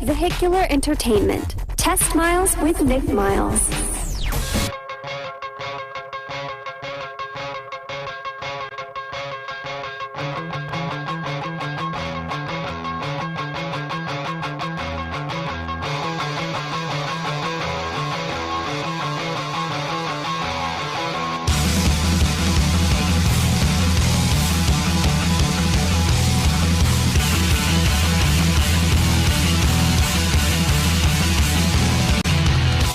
vehicular entertainment. Test Miles with Nick Miles.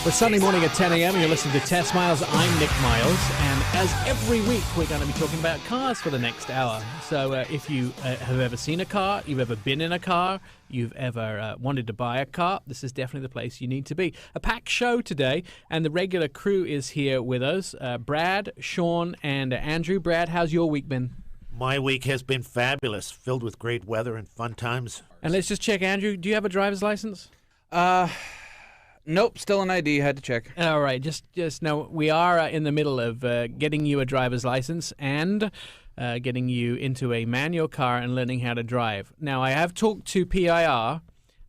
It's Sunday morning at 10 a.m. and you're listening to Test Miles. I'm Nick Miles, and as every week, we're going to be talking about cars for the next hour. So if you have ever seen a car, you've ever been in a car, you've ever wanted to buy a car, this is definitely the place you need to be. A packed show today, and the regular crew is here with us. Brad, Sean, and Andrew. Brad, how's your week been? My week has been fabulous, filled with great weather and fun times. And let's just check, Andrew, do you have a driver's license? Nope, still an ID. Had to check. All right, just know we are in the middle of getting you a driver's license and getting you into a manual car and learning how to drive. Now, I have talked to PIR,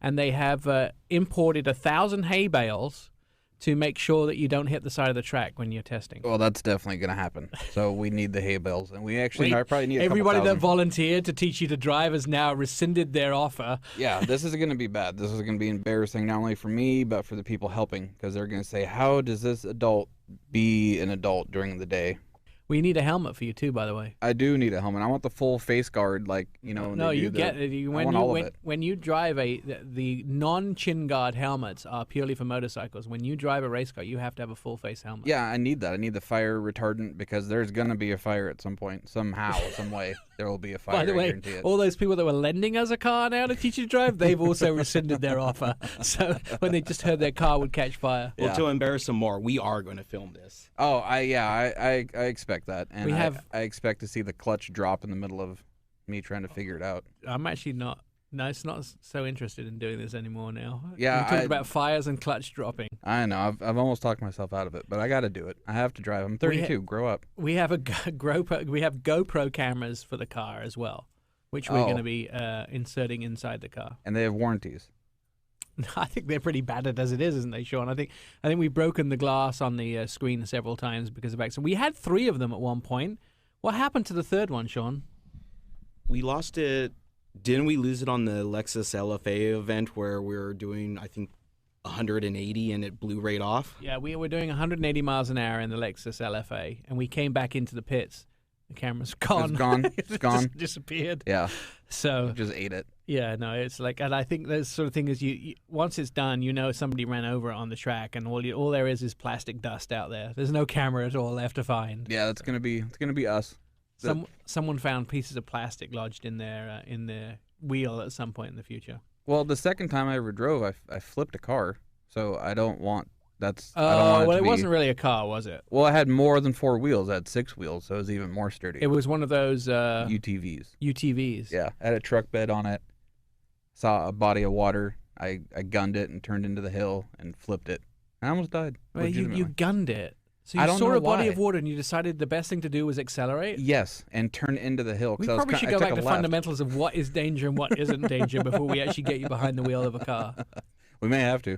and they have imported 1,000 hay bales to make sure that you don't hit the side of the track when you're testing. Well, that's definitely going to happen. So we need the hay bales, and we actually probably need a couple everybody that thousand. volunteered to teach you to drive has now rescinded their offer. Yeah, this is going to be bad. This is going to be embarrassing not only for me, but for the people helping, because they're going to say, how does this adult be an adult during the day? We need a helmet for you, too, by the way. I do need a helmet. I want the full face guard, like, you know. No, you get it. When you drive the non-chin guard helmets are purely for motorcycles. When you drive a race car, you have to have a full face helmet. Yeah, I need that. I need the fire retardant because there's going to be a fire at some point. Somehow, some way, there will be a fire. By the I way, guarantee it. all those people that were lending us a car now to teach you to drive, they've also rescinded their offer. So when they just heard their car would catch fire. Well, to embarrass them more, we are going to film this. Oh, I expect that, and I expect to see the clutch drop in the middle of me trying to figure it out. I'm actually not so interested in doing this anymore now. Yeah, we talked about fires and clutch dropping. I know. I've almost talked myself out of it, but I got to do it. I have to drive. I'm 32. Grow up. We have GoPro cameras for the car as well, which we're going to be inserting inside the car. And they have warranties. I think they're pretty battered as it is, isn't they, Sean? I think we've broken the glass on the screen several times because of accident. We had 3 of them at one point. What happened to the third one, Sean? We lost it. Didn't we lose it on the Lexus LFA event where we were doing, I think, 180 and it blew right off? Yeah, we were doing 180 miles an hour in the Lexus LFA, and we came back into the pits. The camera's gone. It's gone. It's gone. Just disappeared. Yeah. So just ate it. Yeah, no, it's like, and I think that sort of thing is you once it's done, you know somebody ran over it on the track, and all there is plastic dust out there. There's no camera at all left to find. Yeah, it's gonna be us. Someone found pieces of plastic lodged in their wheel at some point in the future. Well, the second time I ever drove, I flipped a car, so I don't want. It wasn't really a car, was it? Well, it had more than 4 wheels. It had 6 wheels, so it was even more sturdy. It was one of those UTVs. UTVs. Yeah, I had a truck bed on it. Saw a body of water. I gunned it and turned into the hill and flipped it. I almost died. Well, you gunned it. So you saw a body of water and you decided the best thing to do was accelerate? Yes, and turn into the hill. We probably should go back to fundamentals of what is danger and what isn't danger before we actually get you behind the wheel of a car. We may have to.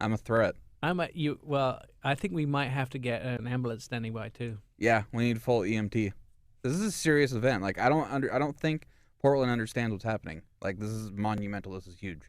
I'm a threat. I think we might have to get an ambulance standing by too. Yeah, we need full EMT. This is a serious event. Like I don't think Portland understands what's happening. Like this is monumental. This is huge.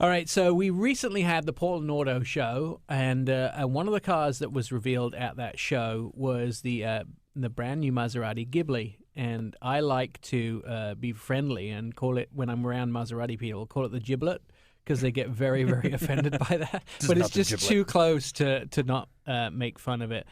All right, so we recently had the Portland Auto Show, and one of the cars that was revealed at that show was the brand new Maserati Ghibli. And I like to be friendly and call it, when I'm around Maserati people, call it the Giblet, because they get very, very offended by that. But it's just too close to not make fun of it.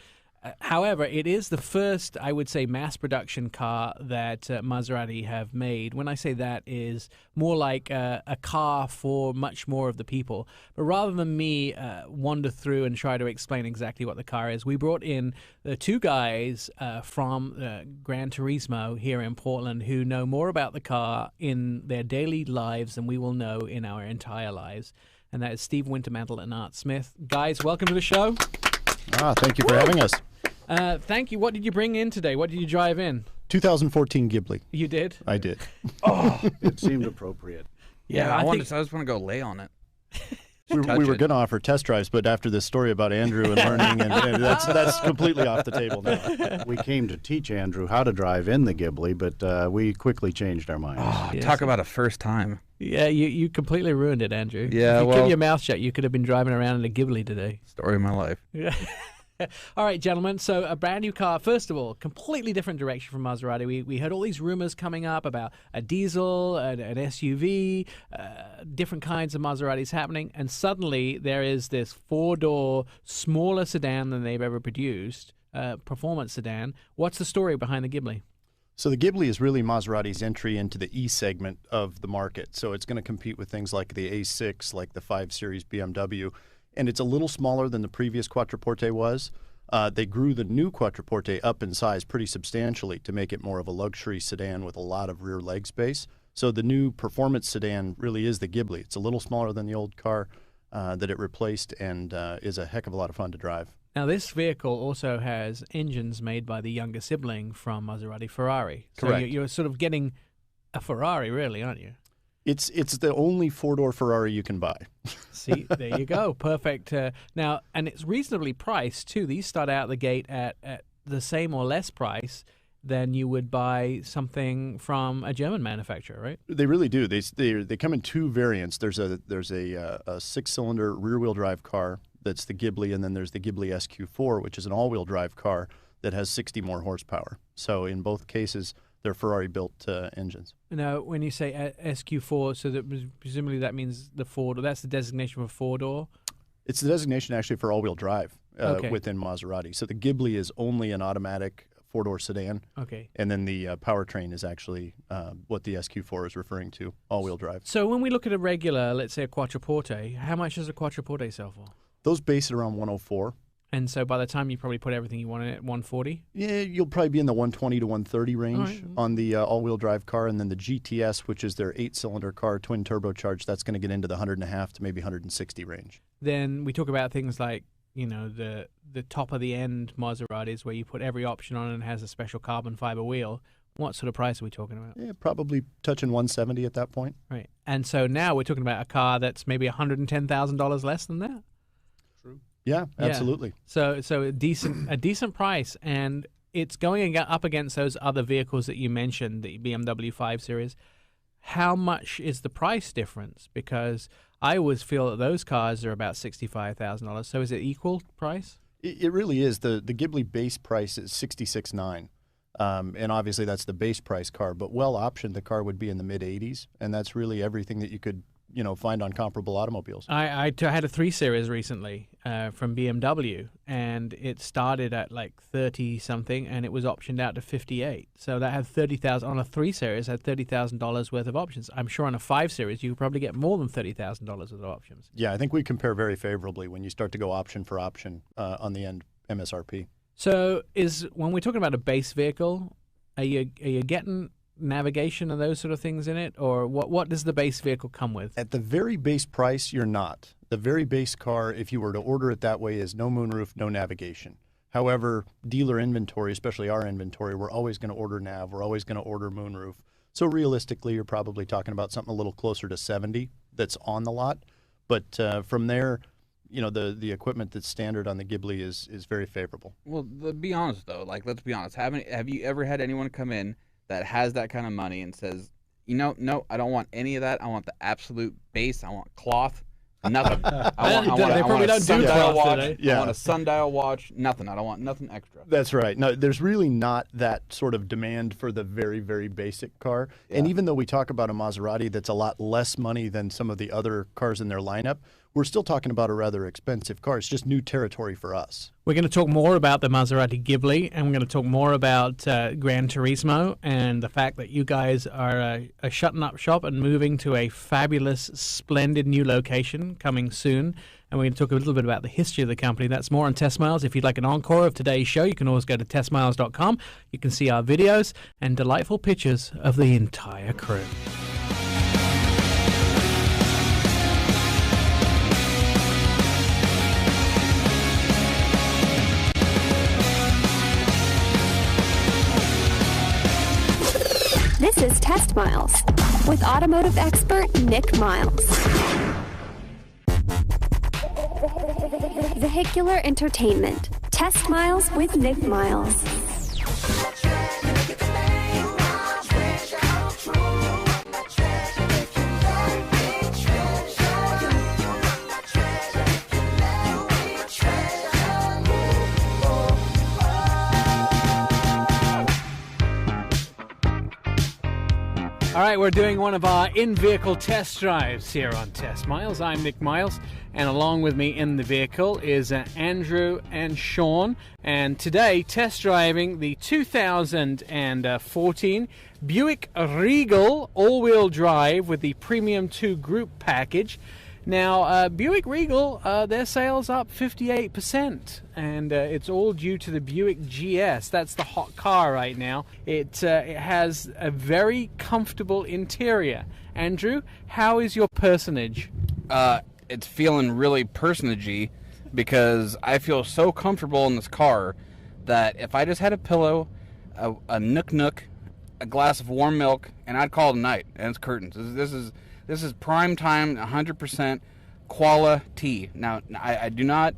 However, it is the first, I would say, mass production car that Maserati have made. When I say that, is more like a car for much more of the people. But rather than me wander through and try to explain exactly what the car is, we brought in the 2 guys from Gran Turismo here in Portland who know more about the car in their daily lives than we will know in our entire lives. And that is Steve Wintermantle and Art Smith. Guys, welcome to the show. Thank you for having us. Thank you. What did you bring in today? What did you drive in? 2014 Ghibli. You did? I did. It seemed appropriate. Yeah, I just want to go lay on it. We were going to offer test drives, but after this story about Andrew and learning, and that's completely off the table now. We came to teach Andrew how to drive in the Ghibli, but we quickly changed our minds. Oh, Yes. talk about a first time. Yeah, you completely ruined it, Andrew. Yeah, if you well- kept your mouth shut, you could have been driving around in a Ghibli today. Story of my life. Yeah. All right, gentlemen. So a brand new car. First of all, completely different direction from Maserati. We heard all these rumors coming up about a diesel, an SUV, different kinds of Maseratis happening, and suddenly there is this four-door, smaller sedan than they've ever produced, performance sedan. What's the story behind the Ghibli? So the Ghibli is really Maserati's entry into the E segment of the market. So it's going to compete with things like the A6, like the 5 Series BMW. And it's a little smaller than the previous Quattroporte was. They grew the new Quattroporte up in size pretty substantially to make it more of a luxury sedan with a lot of rear leg space. So the new performance sedan really is the Ghibli. It's a little smaller than the old car that it replaced and is a heck of a lot of fun to drive. Now, this vehicle also has engines made by the younger sibling from Maserati, Ferrari. So Correct. you're sort of getting a Ferrari, really, aren't you? It's the only four-door Ferrari you can buy. See, there you go. Perfect. Now, and it's reasonably priced, too. These start out the gate at the same or less price than you would buy something from a German manufacturer, right? They really do. They come in two variants. There's a 6-cylinder rear-wheel drive car that's the Ghibli, and then there's the Ghibli SQ4, which is an all-wheel drive car that has 60 more horsepower. So in both cases, they're Ferrari-built engines. Now, when you say SQ4, so that presumably that means the four-door. That's the designation for four-door? It's the designation actually for all-wheel drive Okay. within Maserati. So the Ghibli is only an automatic four-door sedan, Okay. and then the powertrain is actually what the SQ4 is referring to, all-wheel drive. So when we look at a regular, let's say a Quattroporte, how much does a Quattroporte sell for? Those base at around 104. And so by the time you probably put everything you want in it, 140? Yeah, you'll probably be in the 120 to 130 range right. on the all-wheel drive car, and then the GTS, which is their 8-cylinder car, twin turbocharged, that's going to get into the 100.5 to maybe 160 range. Then we talk about things like, the top of the end Maseratis where you put every option on and has a special carbon fiber wheel. What sort of price are we talking about? Yeah, probably touching 170 at that point. Right. And so now we're talking about a car that's maybe $110,000 less than that. Yeah, Yeah. absolutely. So a decent price, and it's going up against those other vehicles that you mentioned, the BMW 5 Series. How much is the price difference? Because I always feel that those cars are about $65,000. So is it equal price? It really is. The Ghibli base price is $66,900. And obviously that's the base price car, but well optioned, the car would be in the mid-80s, and that's really everything that you could find on comparable automobiles. I had a 3 Series recently from BMW, and it started at like 30 something, and it was optioned out to 58. So that had 30,000 on a 3 Series, had $30,000 worth of options. I'm sure on a 5 Series you could probably get more than $30,000 worth of options. Yeah, I think we compare very favorably when you start to go option for option on the end MSRP. So when we're talking about a base vehicle, are you getting navigation and those sort of things in it, or what does the base vehicle come with? At the very base price, you're not. The very base car, if you were to order it that way, is no moonroof, no navigation. However, dealer inventory, especially our inventory, we're always going to order nav, we're always going to order moonroof. So realistically, you're probably talking about something a little closer to 70 that's on the lot. But from there, the equipment that's standard on the Ghibli is very favorable. Well, be honest though. Let's be honest. Have you ever had anyone come in that has that kind of money and says, no, I don't want any of that. I want the absolute base. I want cloth. Nothing. I want a sundial watch. Yeah. I want a sundial watch. Nothing. I don't want nothing extra. That's right. No, there's really not that sort of demand for the very, very basic car. Yeah. And even though we talk about a Maserati that's a lot less money than some of the other cars in their lineup, we're still talking about a rather expensive car. It's just new territory for us. We're going to talk more about the Maserati Ghibli, and we're going to talk more about Gran Turismo and the fact that you guys are shutting up shop and moving to a fabulous, splendid new location coming soon. And we're going to talk a little bit about the history of the company. That's more on Test Miles. If you'd like an encore of today's show, you can always go to testmiles.com. You can see our videos and delightful pictures of the entire crew. This is Test Miles with automotive expert Nick Miles. Vehicular entertainment. Test Miles with Nick Miles. All right, we're doing one of our in-vehicle test drives here on Test Miles. I'm Nick Miles, and along with me in the vehicle is Andrew and Sean. And today, test driving the 2014 Buick Regal all-wheel drive with the Premium 2 Group package. Now, Buick Regal, their sales up 58%, and it's all due to the Buick GS. That's the hot car right now. It has a very comfortable interior. Andrew, how is your personage? It's feeling really personagey because I feel so comfortable in this car that if I just had a pillow, a nook, a glass of warm milk, and I'd call it a night, and it's curtains. This is prime time, 100% quality. Now, I do not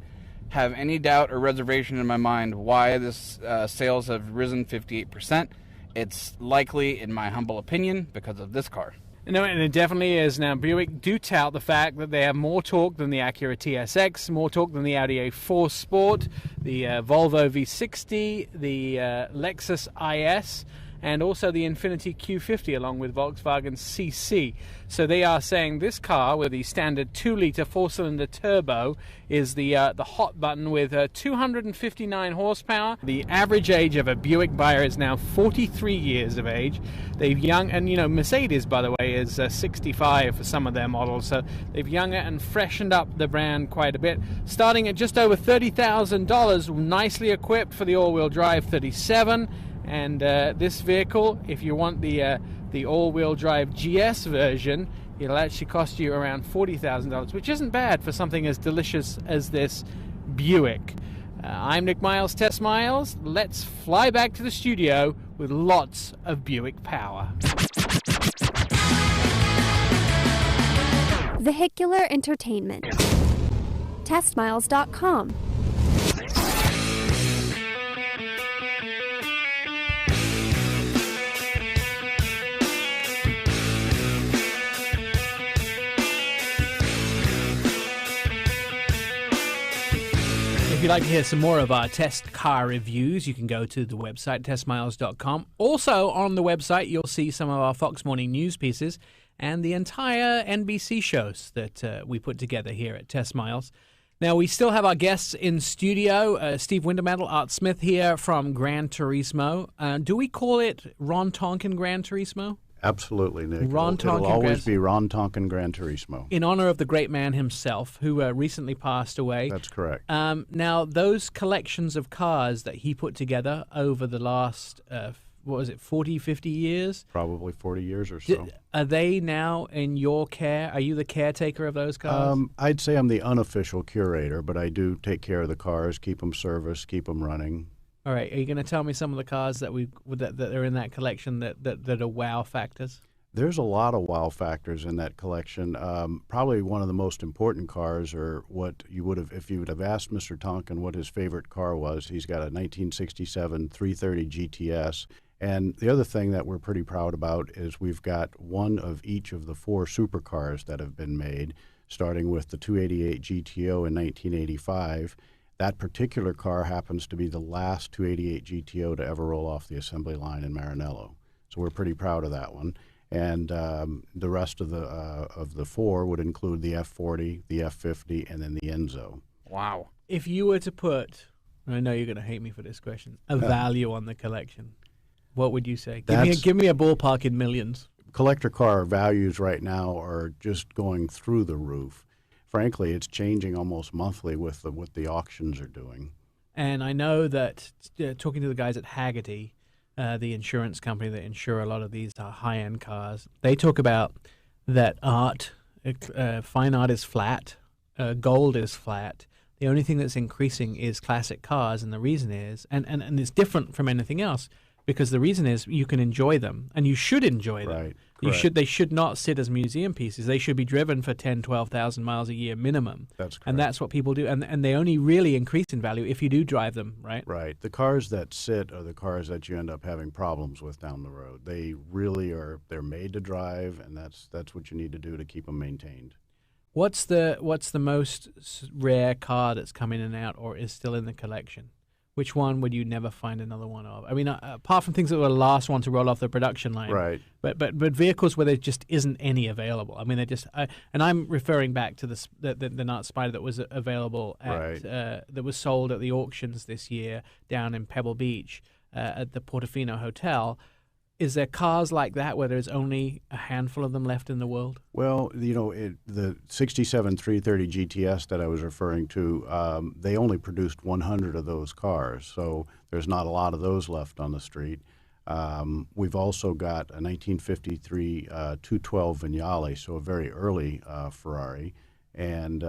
have any doubt or reservation in my mind why this sales have risen 58%. It's likely, in my humble opinion, because of this car. No, and it definitely is. Now, Buick do tout the fact that they have more torque than the Acura TSX, more torque than the Audi A4 Sport, the Volvo V60, the Lexus IS, and also the Infiniti Q50 along with Volkswagen CC. So they are saying this car with the standard 2-litre 4-cylinder turbo is the hot button with 259 horsepower. The average age of a Buick buyer is now 43 years of age. They've young, and Mercedes, by the way, is 65 for some of their models. So they've younger and freshened up the brand quite a bit. Starting at just over $30,000, nicely equipped for the all-wheel drive 37. And this vehicle, if you want the all-wheel drive GS version, it'll actually cost you around $40,000, which isn't bad for something as delicious as this Buick. I'm Nick Miles, Test Miles. Let's fly back to the studio with lots of Buick power. Vehicular entertainment. TestMiles.com. If you'd like to hear some more of our test car reviews, you can go to the website, testmiles.com. Also on the website, you'll see some of our Fox Morning News pieces and the entire NBC shows that we put together here at Test Miles. Now, we still have our guests in studio. Steve Wintermetal, Art Smith here from Gran Turismo. Do we call it Ron Tonkin Gran Turismo? Absolutely, Nick. Ron It'll Tonkin always be Ron Tonkin Gran Turismo. In honor of the great man himself, who recently passed away. That's correct. Now, those collections of cars that he put together over the last, 40, 50 years? Probably 40 years or so. Are they now in your care? Are you the caretaker of those cars? I'd say I'm the unofficial curator, but I do take care of the cars, keep them serviced, keep them running. All right. Are you going to tell me some of the cars that that are in that collection that are wow factors? There's a lot of wow factors in that collection. Probably one of the most important cars are what you would have, if you would have asked Mr. Tonkin what his favorite car was. He's got a 1967 330 GTS. And the other thing that we're pretty proud about is we've got one of each of the 4 supercars that have been made, starting with the 288 GTO in 1985. That particular car happens to be the last 288 GTO to ever roll off the assembly line in Maranello. So we're pretty proud of that one. And the rest of the 4 would include the F40, the F50, and then the Enzo. Wow. If you were to put, and I know you're going to hate me for this question, a value on the collection, what would you say? Give me a ballpark in millions. Collector car values right now are just going through the roof. Frankly, it's changing almost monthly with what the auctions are doing. And I know that talking to the guys at Haggerty, the insurance company that insure a lot of these high-end cars, they talk about that fine art is flat, gold is flat. The only thing that's increasing is classic cars, and the reason is, and it's different from anything else, because the reason is you can enjoy them, and you should enjoy them. Right. They should not sit as museum pieces. They should be driven for 10, 12,000 miles a year minimum. That's correct. And that's what people do. And they only really increase in value if you do drive them, right? Right. The cars that sit are the cars that you end up having problems with down the road. They really are. They're made to drive, and that's what you need to do to keep them maintained. What's the most rare car that's come in and out or is still in the collection? Which one would you never find another one of? I mean, apart from things that were the last one to roll off the production line, Right. But vehicles where there just isn't any available. I mean, they just and I'm referring back to the Nut Spider that was available at that was sold at the auctions this year down in Pebble Beach at the Portofino Hotel. Is there cars like that where there's only a handful of them left in the world? Well, the 67 330 GTS that I was referring to, they only produced 100 of those cars, so there's not a lot of those left on the street. We've also got a 1953 212 Vignale, so a very early Ferrari, and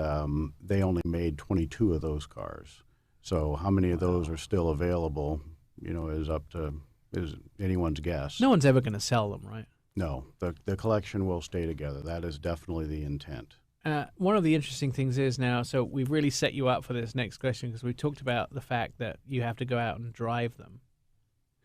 they only made 22 of those cars. So how many of those are still available, is anyone's guess. No one's ever going to sell them, right? No, the collection will stay together. That is definitely the intent. One of the interesting things is now, so we've really set you up for this next question because we talked about the fact that you have to go out and drive them.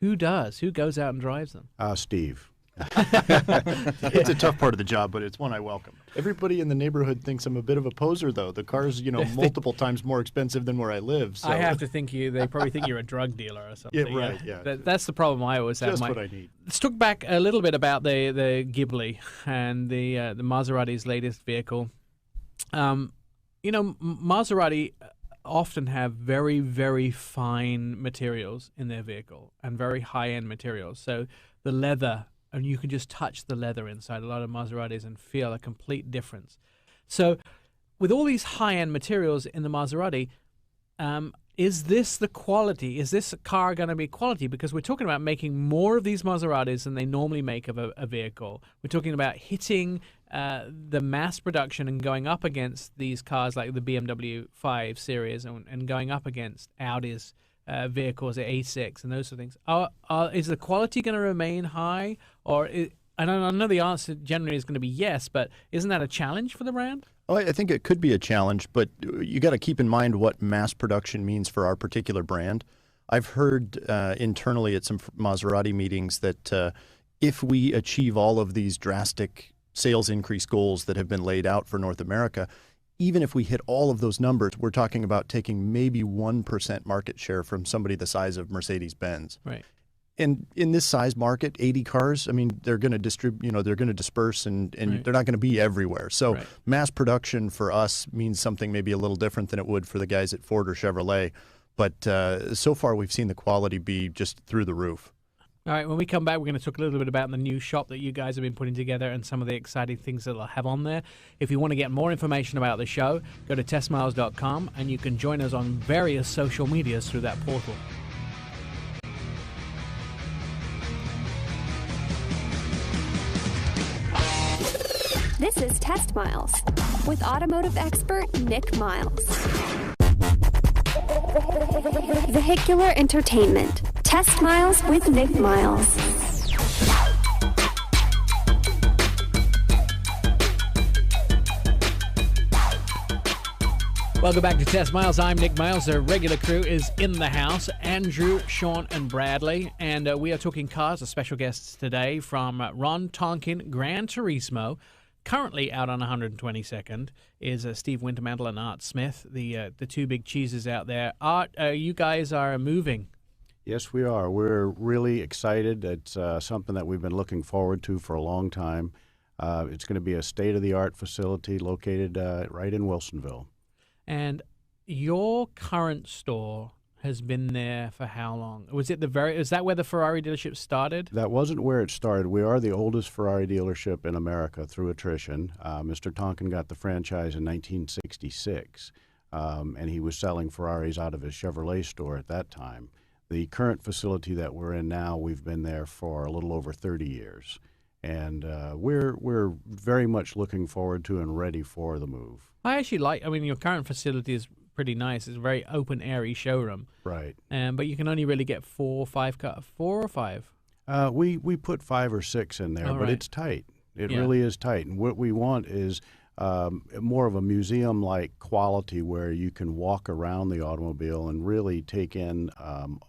Who does? Who goes out and drives them? Steve. It's a tough part of the job, but it's one I welcome. Everybody in the neighborhood thinks I'm a bit of a poser, though. The car's, multiple times more expensive than where I live. So. I have to think they probably think you're a drug dealer or something. Yeah, right, yeah. That's the problem I always have. Just what I need. Let's talk back a little bit about the Ghibli and the Maserati's latest vehicle. Maserati often have very, very fine materials in their vehicle and very high-end materials. So the leather, and you can just touch the leather inside a lot of Maseratis and feel a complete difference. So with all these high-end materials in the Maserati, is this the quality? Is this car going to be quality? Because we're talking about making more of these Maseratis than they normally make of a vehicle. We're talking about hitting the mass production and going up against these cars like the BMW 5 Series and going up against Audi's vehicles at A6 and those sort of things. Is the quality going to remain high? And I know the answer generally is going to be yes, but isn't that a challenge for the brand? Oh, I think it could be a challenge, but you got to keep in mind what mass production means for our particular brand. I've heard internally at some Maserati meetings that if we achieve all of these drastic sales increase goals that have been laid out for North America, even if we hit all of those numbers, we're talking about taking maybe 1% market share from somebody the size of Mercedes-Benz. Right. And in this size market, 80 cars, I mean, they're going to distribute, they're going to disperse and Right. they're not going to be everywhere. So Right. mass production for us means something maybe a little different than it would for the guys at Ford or Chevrolet. But so far, we've seen the quality be just through the roof. All right, when we come back, we're going to talk a little bit about the new shop that you guys have been putting together and some of the exciting things that they'll have on there. If you want to get more information about the show, go to testmiles.com and you can join us on various social medias through that portal. This is Test Miles with automotive expert Nick Miles. Vehicular entertainment. Test Miles with Nick Miles. Welcome back to Test Miles. I'm Nick Miles. The regular crew is in the house. Andrew, Sean, and Bradley. And we are talking cars. Our special guests today from Ron Tonkin Gran Turismo. Currently out on 122nd is Steve Wintermantle and Art Smith, the two big cheeses out there. Art, you guys are moving. Yes, we are. We're really excited. It's something that we've been looking forward to for a long time. It's going to be a state-of-the-art facility located right in Wilsonville. And your current store has been there for how long? Is that where the Ferrari dealership started? That wasn't where it started. We are the oldest Ferrari dealership in America through attrition. Mr. Tonkin got the franchise in 1966, and he was selling Ferraris out of his Chevrolet store at that time. The current facility that we're in now, we've been there for a little over 30 years. And we're very much looking forward to and ready for the move. I actually your current facility is pretty nice. It's a very open, airy showroom. Right. But you can only really get 4 or 5 cars. 4 or 5? We put 5 or 6 in there, All but right. it's tight. It Yeah. really is tight. And what we want is more of a museum-like quality where you can walk around the automobile and really take in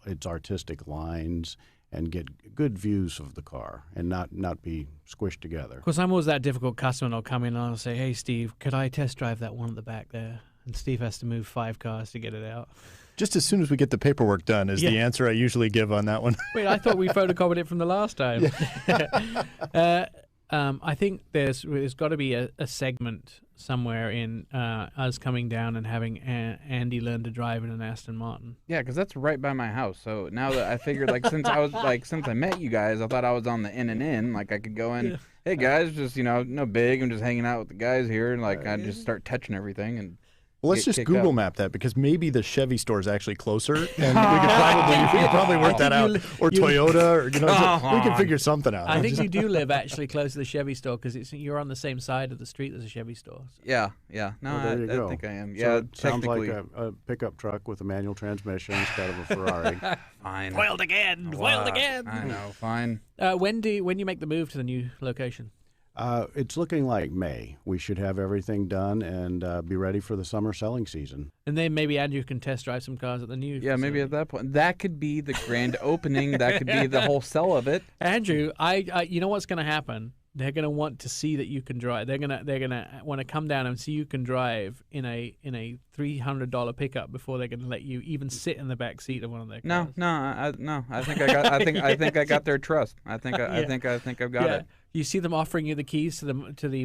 its artistic lines and get good views of the car and not be squished together. Of course, I'm always that difficult customer, and I'll come in and I'll say, hey, Steve, could I test drive that one at the back there? And Steve has to move 5 cars to get it out. Just as soon as we get the paperwork done is the answer I usually give on that one. Wait, I thought we photocopied it from the last time. I think there's got to be a segment somewhere in us coming down and having Andy learn to drive in an Aston Martin. Yeah, because that's right by my house. So now that I figured, since I met you guys, I thought I was on the in. Like I could go in. Yeah. Hey guys, just no big. I'm just hanging out with the guys here, and I just start touching everything and. Well, let's get just kicked Google out. map that because maybe the Chevy store is actually closer, and we could probably work that out, or Toyota, or we can figure something out. I think you do live actually close to the Chevy store because you're on the same side of the street as a Chevy store. Yeah. No, Well, there you go. I think I am. So Yeah, it sounds technically. like a pickup truck with a manual transmission instead of a Ferrari. Fine. Foiled again. I know. Fine. When you make the move to the new location? It's looking like May. We should have everything done and be ready for the summer selling season. And then maybe Andrew can test drive some cars at the new. Yeah, maybe at that point. That could be the grand opening. That could be the whole sell of it. Andrew, I you know what's going to happen? They're going to want to see that you can drive. They're gonna want to come down and see you can drive in a $300 pickup before they're going to let you even sit in the back seat of one of their cars. No. I think I got. I think I got their trust. I think I've got it. You see them offering you the keys to the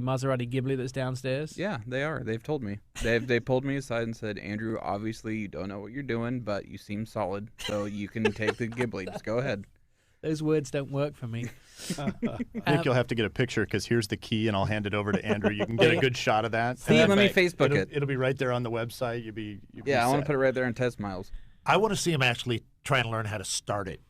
Maserati Ghibli that's downstairs. Yeah, they are. They've told me. They pulled me aside and said, Andrew, obviously you don't know what you're doing, but you seem solid, so you can take the Ghibli. Just go ahead. Those words don't work for me. I think you'll have to get a picture because here's the key, and I'll hand it over to Andrew. You can get a good shot of that. Steve, let me Facebook it. It'll be right there on the website. You'll be I want to set. put it right there in TestMiles. I want to see him actually try and learn how to start it.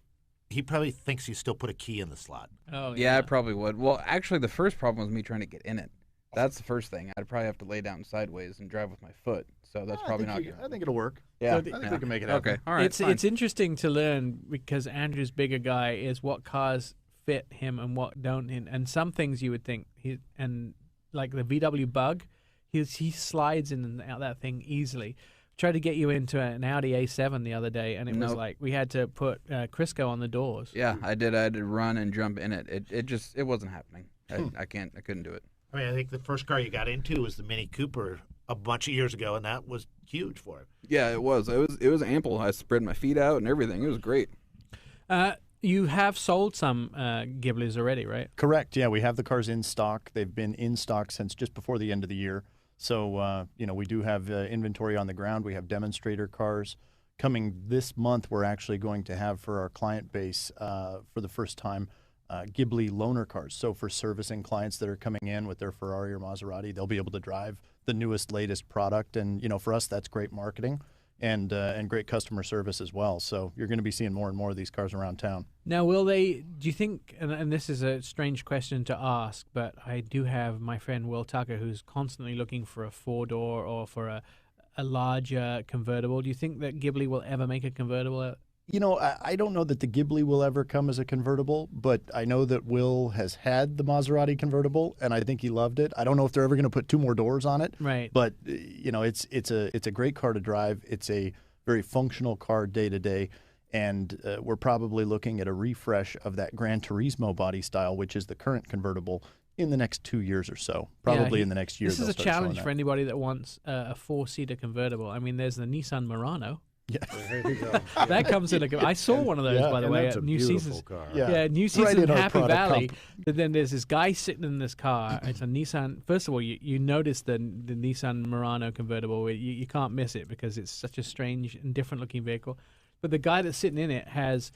He probably thinks he still put a key in the slot. Oh Yeah, I probably would. Well, actually, the first problem was me trying to get in it. That's the first thing. I'd probably have to lay down sideways and drive with my foot. So that's probably not good. I think it'll work. Yeah. I think we can make it happen. Okay. All right. It's interesting to learn because Andrew's bigger guy is what cars fit him and what don't. And some things you would think like the VW Bug, he slides in and out that thing easily. Tried to get you into an Audi A7 the other day, and it was like we had to put Crisco on the doors. Yeah, I did. I had to run and jump in it. It wasn't happening. I couldn't do it. I mean, I think the first car you got into was the Mini Cooper a bunch of years ago, and that was huge for him. Yeah, it was. It was ample. I spread my feet out and everything. It was great. You have sold some Ghiblis already, right? Correct. Yeah, we have the cars in stock. They've been in stock since just before the end of the year. So, we do have inventory on the ground. We have demonstrator cars. Coming this month, we're actually going to have for our client base for the first time Ghibli loaner cars. So for servicing clients that are coming in with their Ferrari or Maserati, they'll be able to drive the newest, latest product. And, for us, that's great marketing and great customer service as well. So you're going to be seeing more and more of these cars around town. Now, do you think, and this is a strange question to ask, but I do have my friend Will Tucker who's constantly looking for a 4-door or for a larger convertible. Do you think that Ghibli will ever make a convertible? I don't know that the Ghibli will ever come as a convertible, but I know that Will has had the Maserati convertible, and I think he loved it. I don't know if they're ever going to put 2 more doors on it. Right. But, it's a great car to drive. It's a very functional car day to day. And we're probably looking at a refresh of that Gran Turismo body style, which is the current convertible, in the next 2 years or so. Probably in the next year. This is a challenge for anybody that wants a 4-seater convertible. I mean, there's the Nissan Murano. Yeah, There you go. That comes in I saw one of those, by the way, That's at a New beautiful Seasons. car. Yeah. New Right Seasons in our Happy product Valley. comp. But then there's this guy sitting in this car. It's a Nissan. First of all, you notice the Nissan Murano convertible. You can't miss it because it's such a strange and different looking vehicle. But the guy that's sitting in it has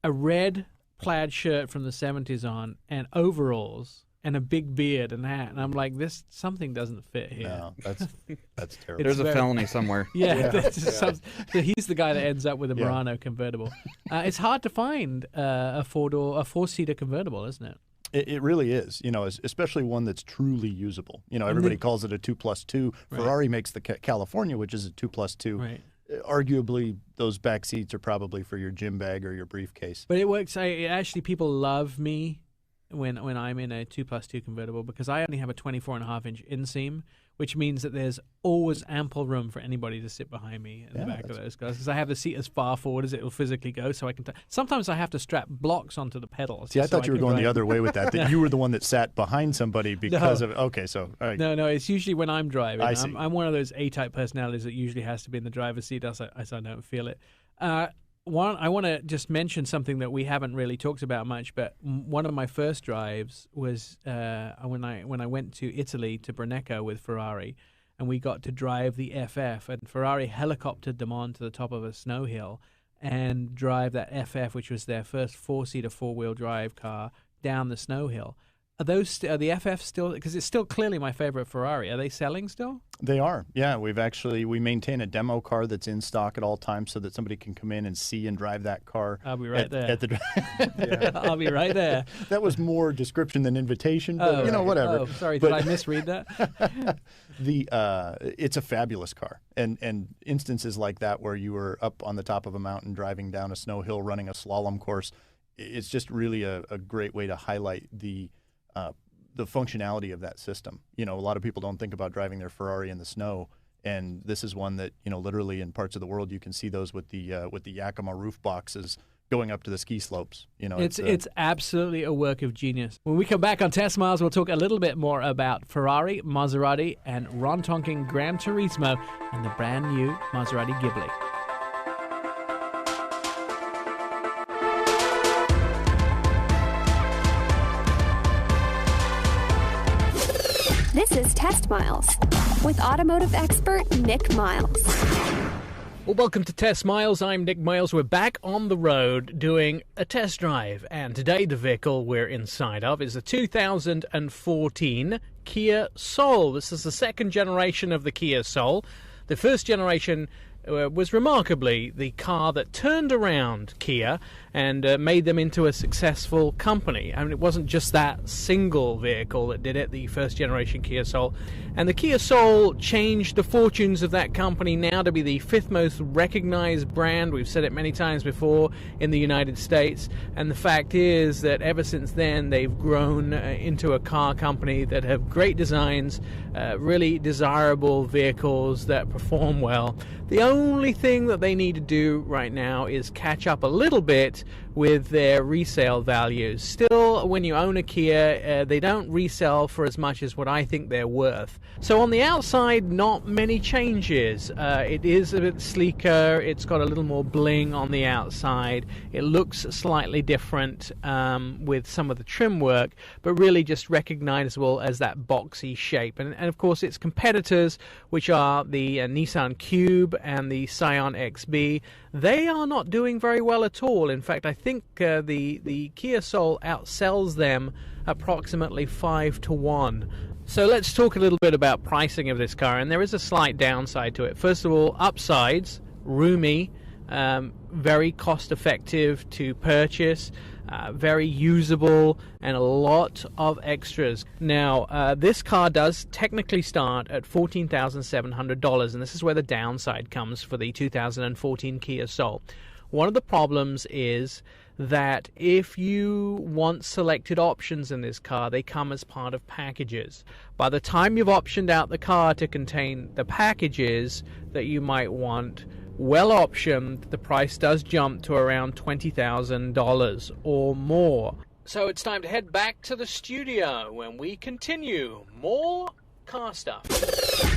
a red plaid shirt from the 70s on and overalls and a big beard and hat. And I'm like, something doesn't fit here. No, that's terrible. There's a felony somewhere. Yeah, so he's the guy that ends up with a Murano convertible. It's hard to find a 4-seater convertible, isn't it? It really is, especially one that's truly usable. Everybody calls it a 2+2. Right. Ferrari makes the California, which is a 2+2. Right. Arguably, those back seats are probably for your gym bag or your briefcase. But it works. Actually, people love me when I'm in a 2+2 convertible because I only have a 24.5-inch inseam, which means that there's always ample room for anybody to sit behind me in the back of those cars because I have the seat as far forward as it will physically go, so I can. Sometimes I have to strap blocks onto the pedals. See, I thought you were going the other way with that. That you were the one that sat behind somebody because of. Okay, so no, it's usually when I'm driving. I see. I'm one of those A-type personalities that usually has to be in the driver's seat, as I don't feel it. I want to just mention something that we haven't really talked about much, but one of my first drives was when I went to Italy to Brunecco with Ferrari, and we got to drive the FF, and Ferrari helicoptered them onto the top of a snow hill and drive that FF, which was their first four-seater, four-wheel drive car, down the snow hill. Are the FF still, because it's still clearly my favorite Ferrari, are they selling still? They are, yeah. We maintain a demo car that's in stock at all times so that somebody can come in and see and drive that car. I'll be right there. Yeah. I'll be right there. That was more description than invitation, but whatever. Oh, sorry, did I misread that? It's a fabulous car, and instances like that where you were up on the top of a mountain driving down a snow hill running a slalom course, it's just really a great way to highlight the functionality of that system. A lot of people don't think about driving their Ferrari in the snow, and this is one that literally in parts of the world you can see those with the Yakima roof boxes going up to the ski slopes. It's absolutely a work of genius. When we come back on Test Miles, we'll talk a little bit more about Ferrari, Maserati, and Ron Tonkin Gran Turismo and the brand new Maserati Ghibli. This is Test Miles with automotive expert Nick Miles. Well, welcome to Test Miles. I'm Nick Miles. We're back on the road doing a test drive, and today the vehicle we're inside of is a 2014 Kia Soul. This is the second generation of the Kia Soul. The first generation was remarkably the car that turned around Kia and made them into a successful company. I mean, it wasn't just that single vehicle that did it, the first generation Kia Soul. And the Kia Soul changed the fortunes of that company now to be the fifth most recognized brand. We've said it many times before in the United States. And the fact is that ever since then, they've grown into a car company that have great designs, really desirable vehicles that perform well. The only thing that they need to do right now is catch up a little bit with their resale values. Still, when you own a Kia, they don't resell for as much as what I think they're worth. So on the outside, not many changes. It is a bit sleeker. It's got a little more bling on the outside. It looks slightly different with some of the trim work, but really just recognizable as that boxy shape. And of course, its competitors, which are the Nissan Cube and the Scion XB, they are not doing very well at all. In fact, I think the Kia Soul outsells them approximately 5-1. So let's talk a little bit about pricing of this car, and there is a slight downside to it. First of all, upsides, roomy, very cost-effective to purchase, very usable, and a lot of extras. Now, this car does technically start at $14,700, and this is where the downside comes for the 2014 Kia Soul. One of the problems is that if you want selected options in this car, they come as part of packages. By the time you've optioned out the car to contain the packages that you might want, well optioned, the price does jump to around $20,000 or more. So it's time to head back to the studio when we continue more car stuff.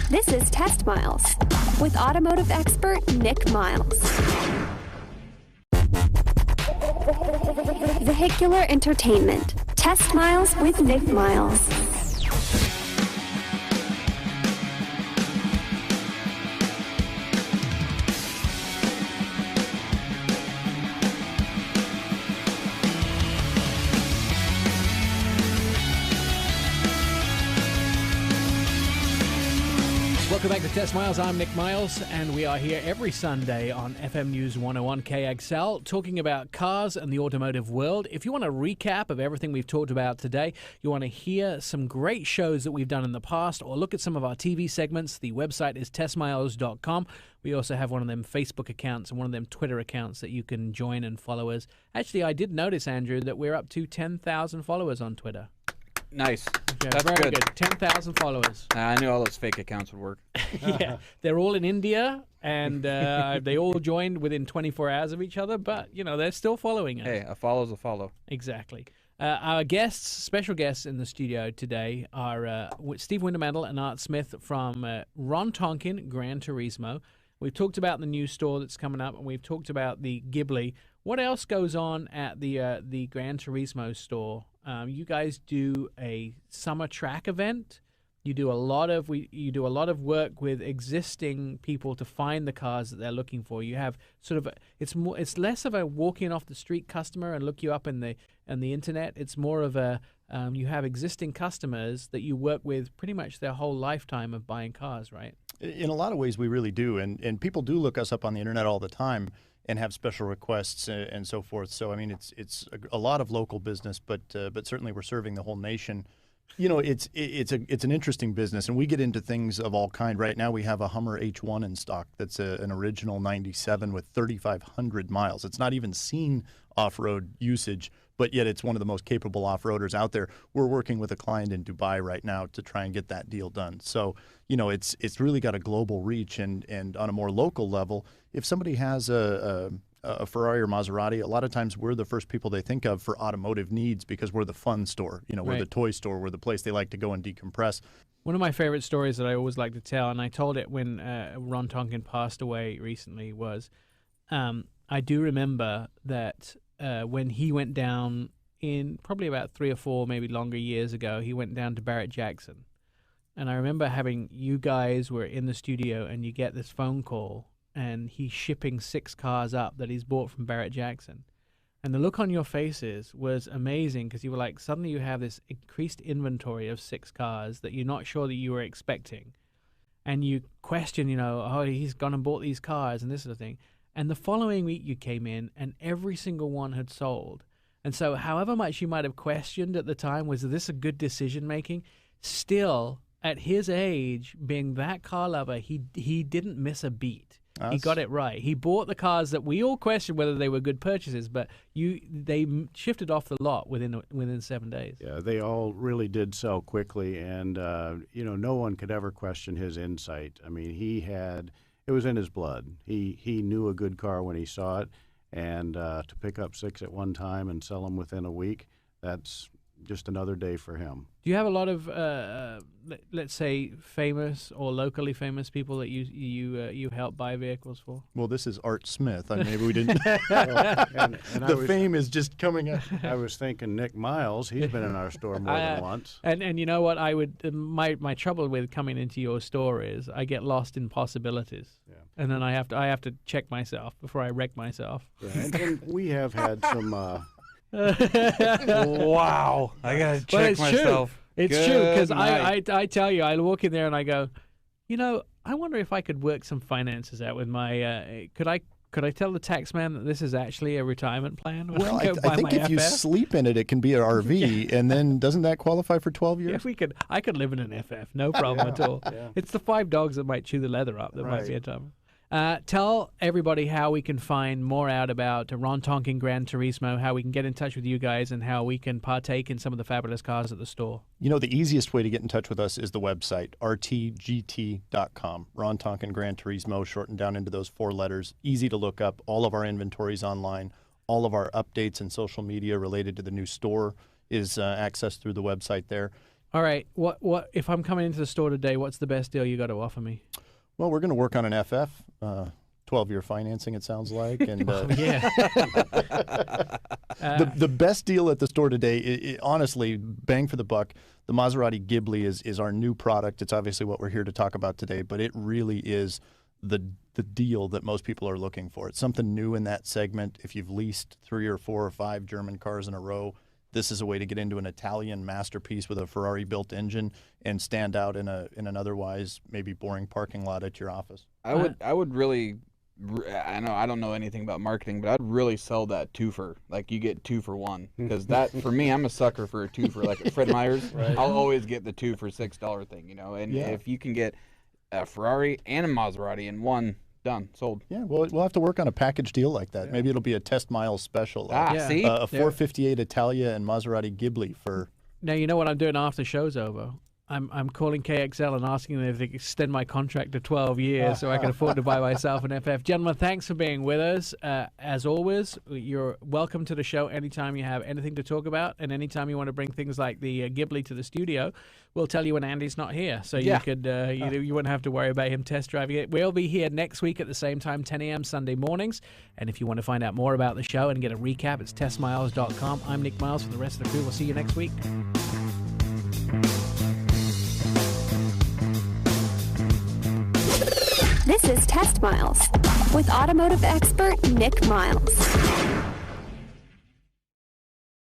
This is Test Miles with automotive expert Nick Miles. Vehicular entertainment. Test Miles with Nick Miles. Welcome back to Test Miles. I'm Nick Miles, and we are here every Sunday on FM News 101 KXL, talking about cars and the automotive world. If you want a recap of everything we've talked about today, you want to hear some great shows that we've done in the past, or look at some of our TV segments, the website is testmiles.com. We also have one of them Facebook accounts and one of them Twitter accounts that you can join and follow us. Actually, I did notice, Andrew, that we're up to 10,000 followers on Twitter. Nice. Yeah, That's very good. 10,000 followers. I knew all those fake accounts would work. Yeah, they're all in India, and they all joined within 24 hours of each other, but, they're still following us. Hey, a follow's a follow. Exactly. Our guests, special guests in the studio today are Steve Wintermantel and Art Smith from Ron Tonkin Gran Turismo. We've talked about the new store that's coming up, and we've talked about the Ghibli. What else goes on at the Gran Turismo store? You guys do a summer track event. You do a lot of work with existing people to find the cars that they're looking for. You have it's less of a walking off the street customer and look you up in the internet. It's more of a you have existing customers that you work with pretty much their whole lifetime of buying cars, right? In a lot of ways, we really do, and people do look us up on the internet all the time and have special requests and so forth. So I mean, it's a lot of local business, but certainly we're serving the whole nation. It's an interesting business, and we get into things of all kind. Right now, we have a Hummer H1 in stock that's an original '97 with 3,500 miles. It's not even seen off-road usage, but yet it's one of the most capable off-roaders out there. We're working with a client in Dubai right now to try and get that deal done. So, it's really got a global reach, and on a more local level, if somebody has a Ferrari or Maserati, a lot of times we're the first people they think of for automotive needs because we're the fun store. We're Right. the toy store. We're the place they like to go and decompress. One of my favorite stories that I always like to tell, and I told it when Ron Tonkin passed away recently, was I do remember that when he went down in probably about 3 or 4, maybe longer years ago, he went down to Barrett-Jackson. And I remember having you guys were in the studio and you get this phone call and he's shipping 6 cars up that he's bought from Barrett-Jackson. And the look on your faces was amazing because you were like, suddenly you have this increased inventory of 6 cars that you're not sure that you were expecting. And you question, he's gone and bought these cars and this sort of thing. And the following week you came in and every single one had sold. And so however much you might have questioned at the time, was this a good decision making? Still, at his age, being that car lover, he didn't miss a beat. He got it right. He bought the cars that we all questioned whether they were good purchases, but they shifted off the lot within 7 days. Yeah, they all really did sell quickly, and no one could ever question his insight. I mean, it was in his blood. He knew a good car when he saw it, and to pick up 6 at one time and sell them within a week, that's just another day for him. Do you have a lot of, let's say, famous or locally famous people that you help buy vehicles for? Well, this is Art Smith. Maybe we didn't. The fame is just coming up. I was thinking Nick Miles. He's been in our store more than once. And you know what? I would my trouble with coming into your store is I get lost in possibilities. Yeah. And then I have to check myself before I wreck myself. Yeah, and we have had some. Wow. I got to check myself. It's true because I tell you, I walk in there and I go, I wonder if I could work some finances out with my. Could I tell the tax man that this is actually a retirement plan? Well, I think if you sleep in it, it can be an RV, and then doesn't that qualify for 12 years? Yeah, I could live in an FF, no problem at all. Yeah. It's the 5 dogs that might chew the leather up that might Right. be a time. Tell everybody how we can find more out about Ron Tonkin Gran Turismo, how we can get in touch with you guys, and how we can partake in some of the fabulous cars at the store. The easiest way to get in touch with us is the website, rtgt.com. Ron Tonkin Gran Turismo, shortened down into those 4 letters. Easy to look up. All of our inventory's online. All of our updates and social media related to the new store is accessed through the website there. All right. What if I'm coming into the store today, what's the best deal you got to offer me? Well, we're going to work on an FF, 12-year financing, it sounds like. And Yeah. the best deal at the store today, honestly, bang for the buck, the Maserati Ghibli is our new product. It's obviously what we're here to talk about today, but it really is the deal that most people are looking for. It's something new in that segment. If you've leased 3 or 4 or 5 German cars in a row, this is a way to get into an Italian masterpiece with a Ferrari-built engine and stand out in an otherwise maybe boring parking lot at your office. I would really. I don't know anything about marketing, but I'd really sell that twofer. Like you get 2 for 1, because that for me, I'm a sucker for a twofer. Like at Fred Meyer's, right. I'll always get the 2 for $6 thing, you know. And if you can get a Ferrari and a Maserati in one, done, sold. Yeah, well, we'll have to work on a package deal like that. Yeah. Maybe it'll be a Test Miles special. See, a 458 Italia and Maserati Ghibli for. Now you know what I'm doing after the show's over. I'm calling KXL and asking them if they can extend my contract to 12 years so I can afford to buy myself an FF. Gentlemen, thanks for being with us. As always, you're welcome to the show anytime you have anything to talk about, and anytime you want to bring things like the Ghibli to the studio, we'll tell you when Andy's not here. So you could you wouldn't have to worry about him test driving it. We'll be here next week at the same time, 10 a.m. Sunday mornings. And if you want to find out more about the show and get a recap, it's testmiles.com. I'm Nick Miles. For the rest of the crew, we'll see you next week. This is Test Miles with automotive expert Nick Miles.